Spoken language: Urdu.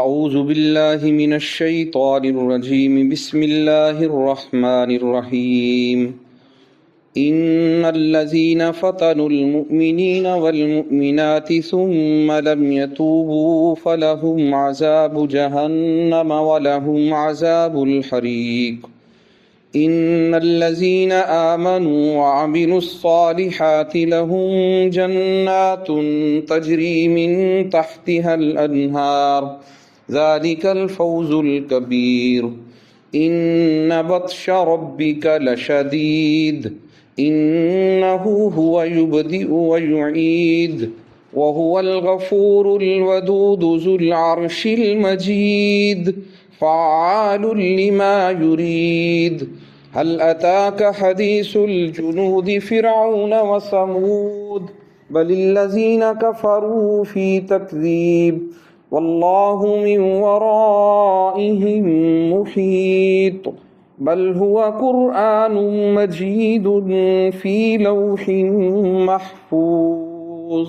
أعوذ بالله من الشيطان الرجيم بسم الله الرحمن الرحيم إن الذين فتنوا المؤمنين والمؤمنات ثم لم يتوبوا فلهم عذاب جهنم ولهم عذاب الحريق إن الذين آمنوا وعملوا الصالحات لهم جنات تجري من تحتها الأنهار ذلك الفوز الكبير إن بطش ربك لشديد إنه هو يبدئ ويعيد وهو الغفور الودود ذو العرش المجيد فعال لما يريد هل أتاك حديث الجنود فرعون وثمود بل الذين كفروا في تكذيب والله من ورائهم محيط بل هو قرآن مجيد في لوح محفوظ